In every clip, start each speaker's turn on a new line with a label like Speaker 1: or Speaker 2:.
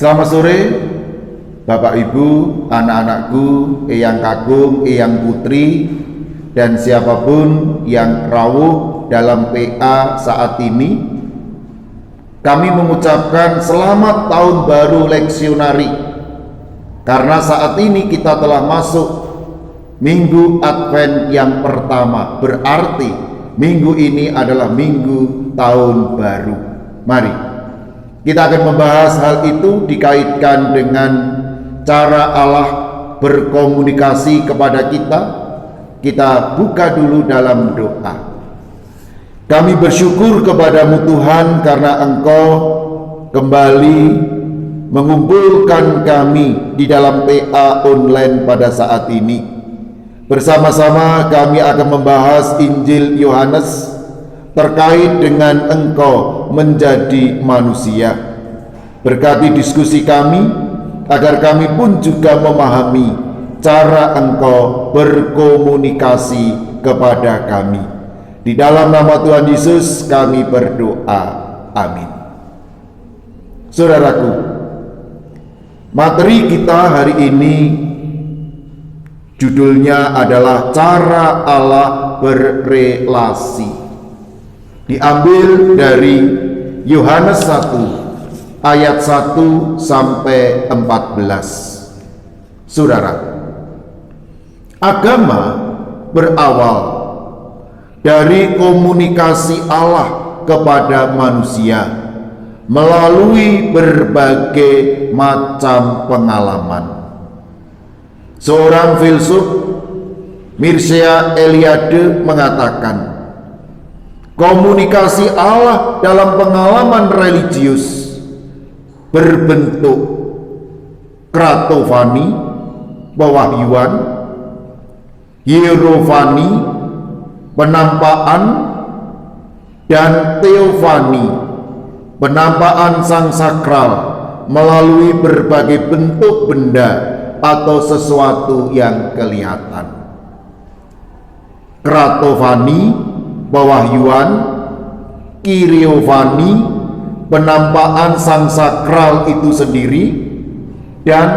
Speaker 1: Selamat sore Bapak Ibu, anak-anakku, Eyang Kakung, Eyang Putri, dan siapapun yang rawuh dalam PA saat ini. Kami mengucapkan selamat tahun baru leksionari, karena saat ini kita telah masuk minggu Advent yang pertama. Berarti minggu ini adalah minggu tahun baru. Mari kita akan membahas hal itu dikaitkan dengan cara Allah berkomunikasi kepada kita. Kita buka dulu dalam doa. Kami bersyukur kepadamu Tuhan, karena Engkau kembali mengumpulkan kami di dalam PA online pada saat ini. Bersama-sama kami akan membahas Injil Yohanes terkait dengan Engkau menjadi manusia. Berkati diskusi kami, agar kami pun juga memahami cara Engkau berkomunikasi kepada kami. Di dalam nama Tuhan Yesus kami berdoa. Amin. Saudaraku, materi kita hari ini judulnya adalah cara Allah berrelasi. Diambil dari Yohanes 1 ayat 1 sampai 14. Saudara, agama berawal dari komunikasi Allah kepada manusia melalui berbagai macam pengalaman. Seorang filsuf, Mircea Eliade, mengatakan komunikasi Allah dalam pengalaman religius berbentuk kratofani, pewahyuan, hierofani, penampakan, dan teofani, penampakan sang sakral melalui berbagai bentuk benda atau sesuatu yang kelihatan. Kratofani, pewahyuan, kiriofani, penampakan sang sakral itu sendiri, dan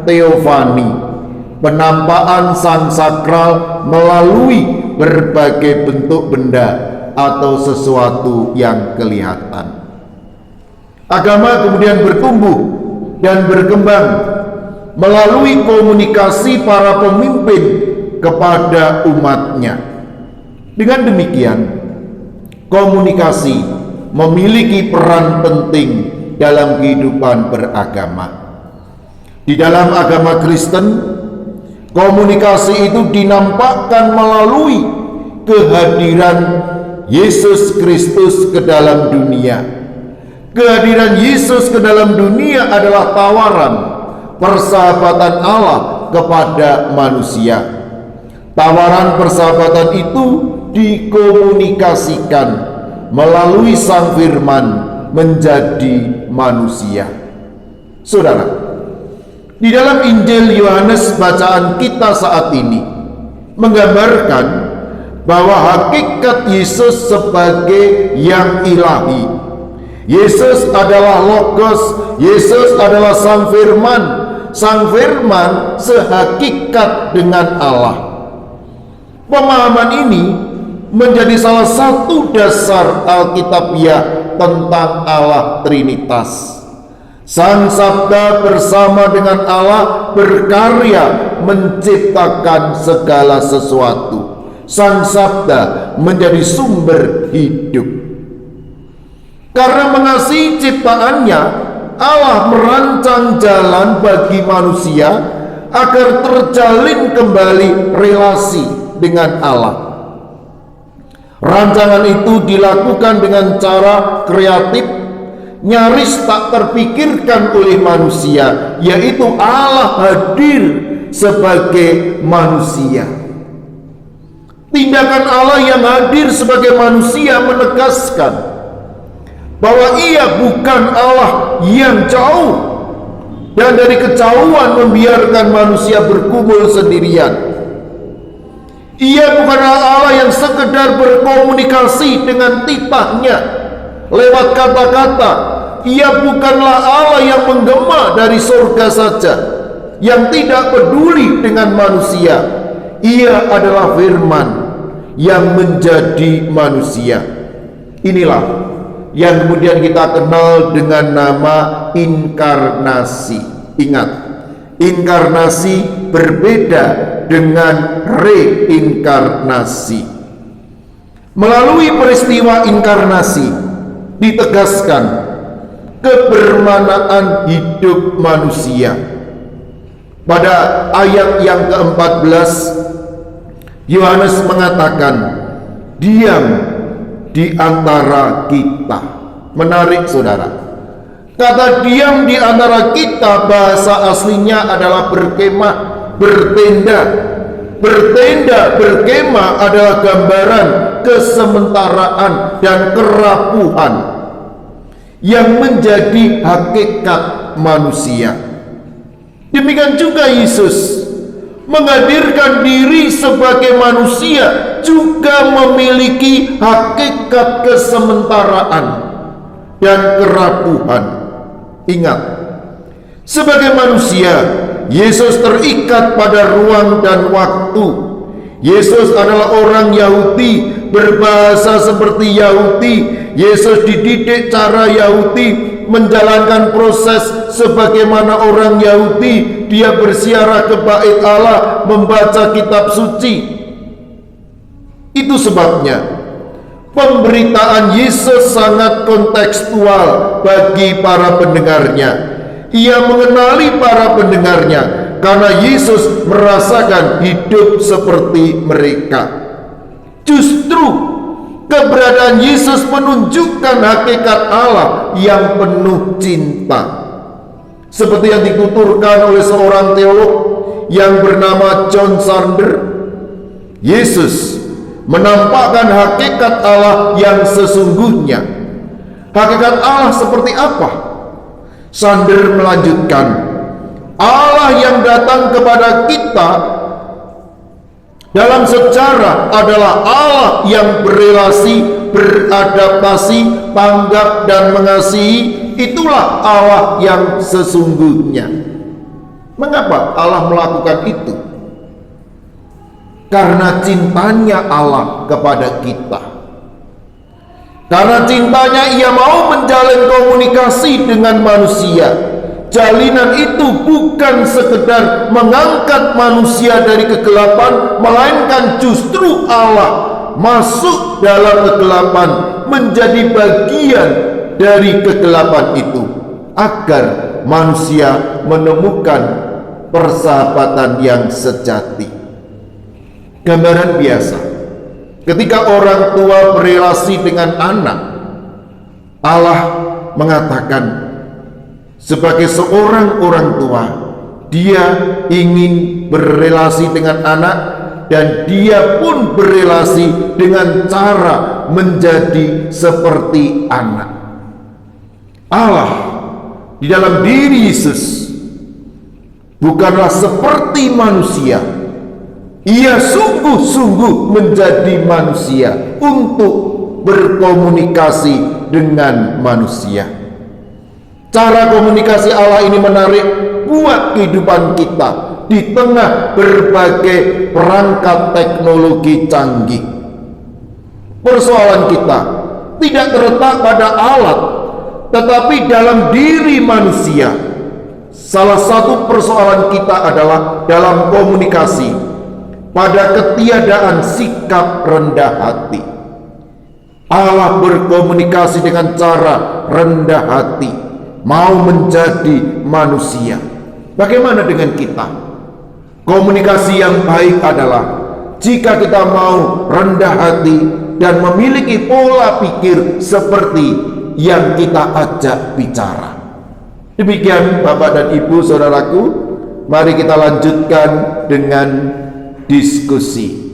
Speaker 1: teofani, penampakan sang sakral melalui berbagai bentuk benda atau sesuatu yang kelihatan. Agama kemudian bertumbuh dan berkembang melalui komunikasi para pemimpin kepada umatnya. Dengan demikian, komunikasi memiliki peran penting dalam kehidupan beragama. Di dalam agama Kristen, komunikasi itu dinampakkan melalui kehadiran Yesus Kristus ke dalam dunia. Kehadiran Yesus ke dalam dunia adalah tawaran persahabatan Allah kepada manusia. Tawaran persahabatan itu dikomunikasikan melalui Sang Firman menjadi manusia. Saudara, di dalam Injil Yohanes bacaan kita saat ini menggambarkan bahwa hakikat Yesus sebagai yang ilahi. Yesus adalah Logos, Yesus adalah Sang Firman. Sang Firman sehakikat dengan Allah. Pemahaman ini menjadi salah satu dasar Alkitabiah tentang Allah Trinitas. Sang Sabda bersama dengan Allah berkarya menciptakan segala sesuatu. Sang Sabda menjadi sumber hidup. Karena mengasihi ciptaannya, Allah merancang jalan bagi manusia agar terjalin kembali relasi dengan Allah. Rancangan itu dilakukan dengan cara kreatif, nyaris tak terpikirkan oleh manusia, yaitu Allah hadir sebagai manusia. Tindakan Allah yang hadir sebagai manusia menegaskan bahwa Ia bukan Allah yang jauh dan dari kejauhan membiarkan manusia berkumpul sendirian. Ia bukanlah Allah yang sekedar berkomunikasi dengan titahnya lewat kata-kata, Ia bukanlah Allah yang menggema dari surga saja, yang tidak peduli dengan manusia. Ia adalah firman yang menjadi manusia. Inilah yang kemudian kita kenal dengan nama inkarnasi. Ingat, inkarnasi berbeda dengan reinkarnasi. Melalui peristiwa inkarnasi ditegaskan kebermanaan hidup manusia. Pada ayat yang ke-14 Yohanes mengatakan, diam di antara kita. Menarik saudara, kata diam di antara kita bahasa aslinya adalah berkemah, bertenda. Bertenda, berkemah adalah gambaran kesementaraan dan kerapuhan yang menjadi hakikat manusia. Demikian juga Yesus menghadirkan diri sebagai manusia juga memiliki hakikat kesementaraan dan kerapuhan. Ingat, sebagai manusia Yesus terikat pada ruang dan waktu. Yesus adalah orang Yahudi, berbahasa seperti Yahudi. Yesus dididik cara Yahudi, menjalankan proses sebagaimana orang Yahudi. Dia bersiarah ke bait Allah, membaca kitab suci. Itu sebabnya pemberitaan Yesus sangat kontekstual bagi para pendengarnya. Ia mengenali para pendengarnya karena Yesus merasakan hidup seperti mereka. Justru keberadaan Yesus menunjukkan hakikat Allah yang penuh cinta. Seperti yang dituturkan oleh seorang teolog yang bernama John Sander, Yesus menampakkan hakikat Allah yang sesungguhnya. Hakikat Allah seperti apa? Sander melanjutkan, Allah yang datang kepada kita dalam sejarah adalah Allah yang berelasi, beradaptasi, tanggap dan mengasihi. Itulah Allah yang sesungguhnya. Mengapa Allah melakukan itu? Karena cintanya Allah kepada kita. Karena cintanya ia mau menjalin komunikasi dengan manusia. Jalinan itu bukan sekedar mengangkat manusia dari kegelapan, melainkan justru Allah masuk dalam kegelapan, menjadi bagian dari kegelapan itu, agar manusia menemukan persahabatan yang sejati. Gambaran biasa, ketika orang tua berelasi dengan anak, Allah mengatakan sebagai seorang orang tua, dia ingin berelasi dengan anak dan dia pun berelasi dengan cara menjadi seperti anak. Allah di dalam diri Yesus bukanlah seperti manusia. Ia sungguh-sungguh menjadi manusia untuk berkomunikasi dengan manusia. Cara komunikasi Allah ini menarik buat kehidupan kita di tengah berbagai perangkat teknologi canggih. Persoalan kita tidak terletak pada alat, tetapi dalam diri manusia. Salah satu persoalan kita adalah dalam komunikasi, pada ketiadaan sikap rendah hati. Allah berkomunikasi dengan cara rendah hati, mau menjadi manusia. Bagaimana dengan kita? Komunikasi yang baik adalah jika kita mau rendah hati dan memiliki pola pikir seperti yang kita ajak bicara. Demikian Bapak dan Ibu saudaraku, mari kita lanjutkan dengan diskusi.